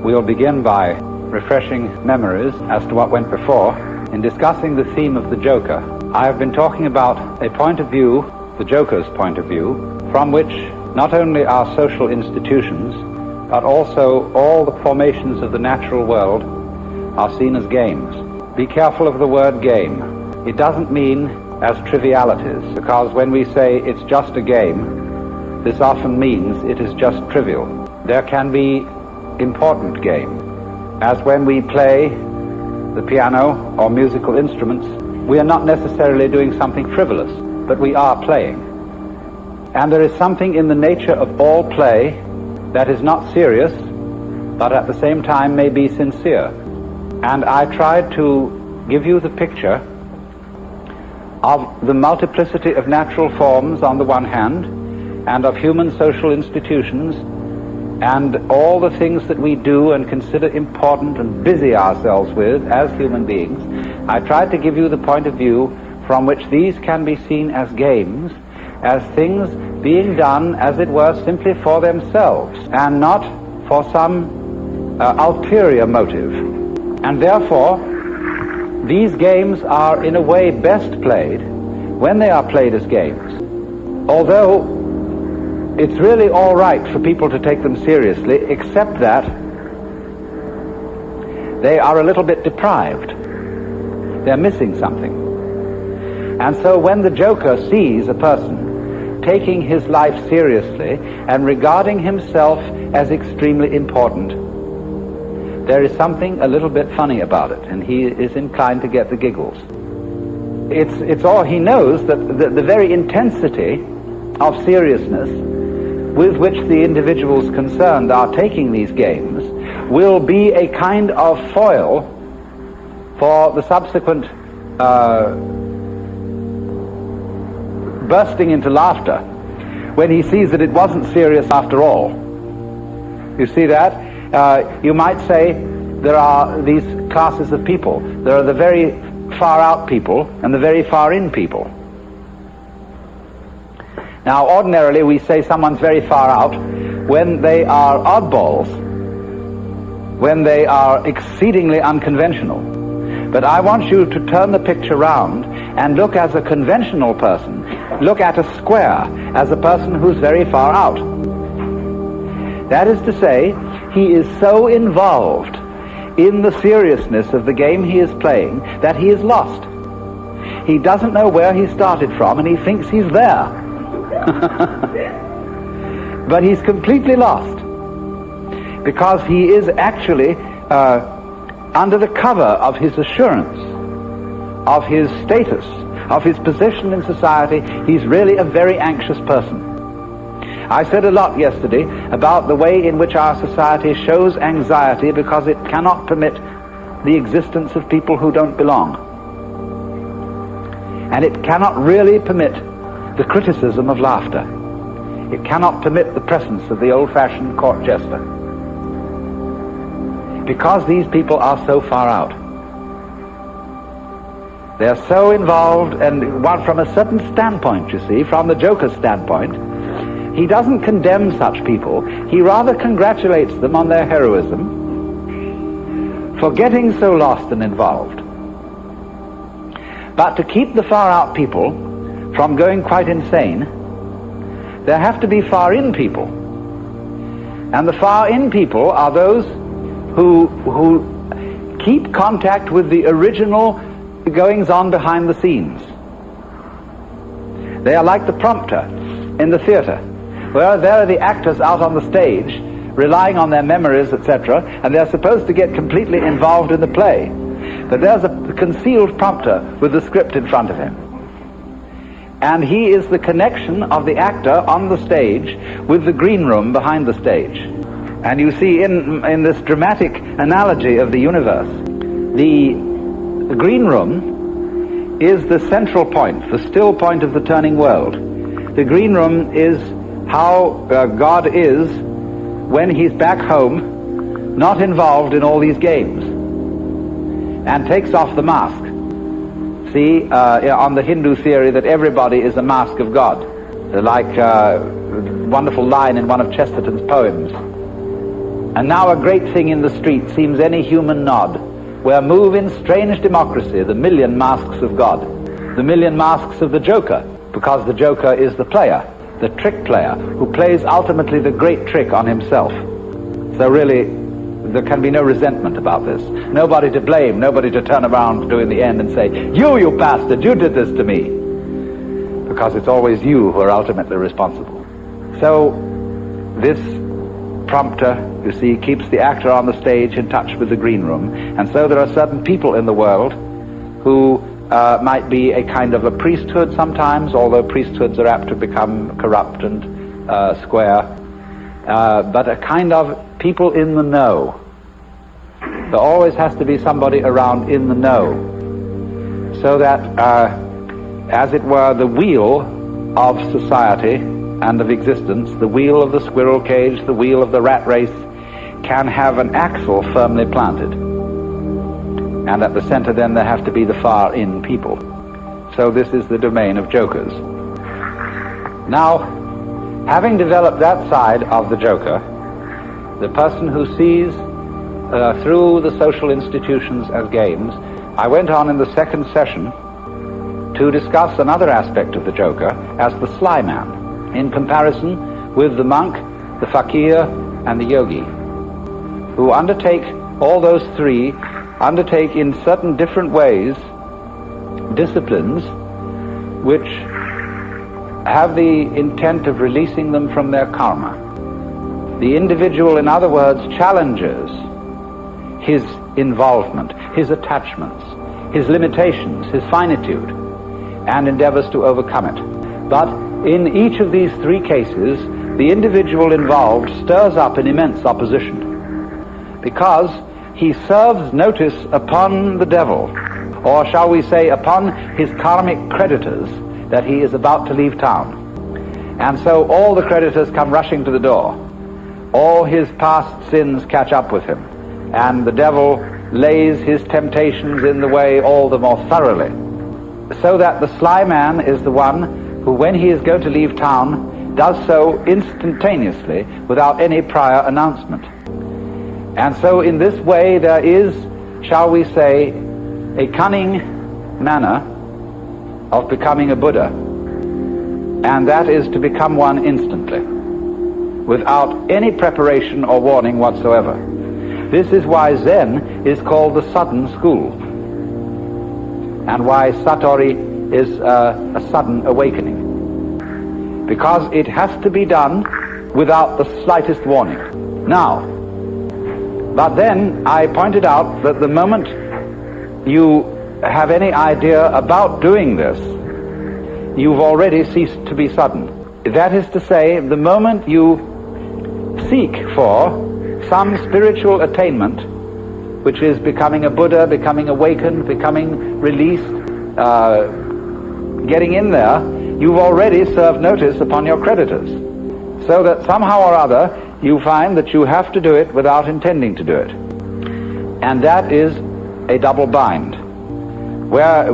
We'll begin by refreshing memories as to what went before. In discussing the theme of the Joker, I have been talking about a point of view, the Joker's point of view, from which not only our social institutions, but also all the formations of the natural world are seen as games. Be careful of the word game. It doesn't mean as trivialities, because when we say it's just a game, this often means it is just trivial. There can be important game, as when we play the piano or musical instruments, we are not necessarily doing something frivolous, but we are playing. And there is something in the nature of all play that is not serious, but at the same time may be sincere. And I tried to give you the picture of the multiplicity of natural forms on the one hand, and of human social institutions, and all the things that we do and consider important and busy ourselves with as human beings. I tried to give you the point of view from which these can be seen as games, as things being done, as it were, simply for themselves, and not for some ulterior motive. And therefore, these games are in a way best played when they are played as games. Although it's really all right for people to take them seriously, except that they are a little bit deprived. They're missing something. And so when the Joker sees a person taking his life seriously and regarding himself as extremely important, there is something a little bit funny about it, and he is inclined to get the giggles. It's all he knows, that the very intensity of seriousness with which the individuals concerned are taking these games will be a kind of foil for the subsequent bursting into laughter when he sees that it wasn't serious after all. You see that? You might say there are these classes of people. There are the very far out people and the very far in people. Now, ordinarily we say someone's very far out when they are oddballs, when they are exceedingly unconventional. But I want you to turn the picture round and look as a conventional person. Look at a square as a person who's very far out. That is to say, he is so involved in the seriousness of the game he is playing that he is lost. He doesn't know where he started from, and he thinks he's there. But he's completely lost, because he is actually under the cover of his assurance, of his status, of his position in society. He's really a very anxious person. I said a lot yesterday about the way in which our society shows anxiety because it cannot permit the existence of people who don't belong. And it cannot really permit the criticism of laughter. It cannot permit the presence of the old-fashioned court jester. Because these people are so far out. They're so involved, and from a certain standpoint, you see, from the Joker's standpoint, he doesn't condemn such people. He rather congratulates them on their heroism for getting so lost and involved. But to keep the far-out people from going quite insane, there have to be far-in people. And the far-in people are those who keep contact with the original goings-on behind the scenes. They are like the prompter in the theater, where there are the actors out on the stage relying on their memories, etc., and they're supposed to get completely involved in the play. But there's a concealed prompter with the script in front of him. And he is the connection of the actor on the stage with the green room behind the stage. And you see in this dramatic analogy of the universe, the green room is the central point, the still point of the turning world. The green room is how God is when he's back home, not involved in all these games, and takes off the mask. See, on the Hindu theory that everybody is a mask of God, like a wonderful line in one of Chesterton's poems. And now a great thing in the street seems any human nod, where move in strange democracy the million masks of God, the million masks of the Joker, because the Joker is the player, the trick player, who plays ultimately the great trick on himself. So really, there can be no resentment about this. Nobody to blame, nobody to turn around to in the end and say, you bastard, you did this to me. Because it's always you who are ultimately responsible. So, this prompter, you see, keeps the actor on the stage in touch with the green room. And so there are certain people in the world who might be a kind of a priesthood sometimes, although priesthoods are apt to become corrupt and square, but a kind of people in the know. There always has to be somebody around in the know, so that, as it were, the wheel of society and of existence, the wheel of the squirrel cage, the wheel of the rat race, can have an axle firmly planted. And at the center then there have to be the far in people. So this is the domain of jokers. Now, having developed that side of the joker, the person who sees through the social institutions as games, I went on in the second session to discuss another aspect of the joker as the sly man, in comparison with the monk, the fakir, and the yogi, who undertake, all those three, undertake in certain different ways disciplines which have the intent of releasing them from their karma. The individual, in other words, challenges his involvement, his attachments, his limitations, his finitude, and endeavors to overcome it. But in each of these three cases, the individual involved stirs up an immense opposition, because he serves notice upon the devil, or shall we say upon his karmic creditors, that he is about to leave town. And so all the creditors come rushing to the door. All his past sins catch up with him, and the devil lays his temptations in the way all the more thoroughly. So that the sly man is the one who, when he is going to leave town, does so instantaneously without any prior announcement. And so in this way there is, shall we say, a cunning manner of becoming a Buddha, and that is to become one instantly, without any preparation or warning whatsoever. This is why Zen is called the sudden school, and why Satori is a sudden awakening, because it has to be done without the slightest warning. Now, but then I pointed out that the moment you have any idea about doing this, you've already ceased to be sudden. That is to say, the moment you seek for some spiritual attainment, which is becoming a Buddha, becoming awakened, becoming released, getting in there, you've already served notice upon your creditors. So that somehow or other, you find that you have to do it without intending to do it. And that is a double bind,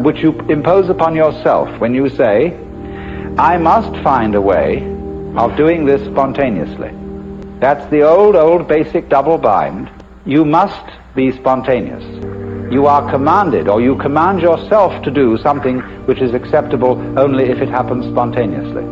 which you impose upon yourself when you say, I must find a way of doing this spontaneously. That's the old basic double bind. You must be spontaneous. You are commanded, or you command yourself to do something which is acceptable only if it happens spontaneously.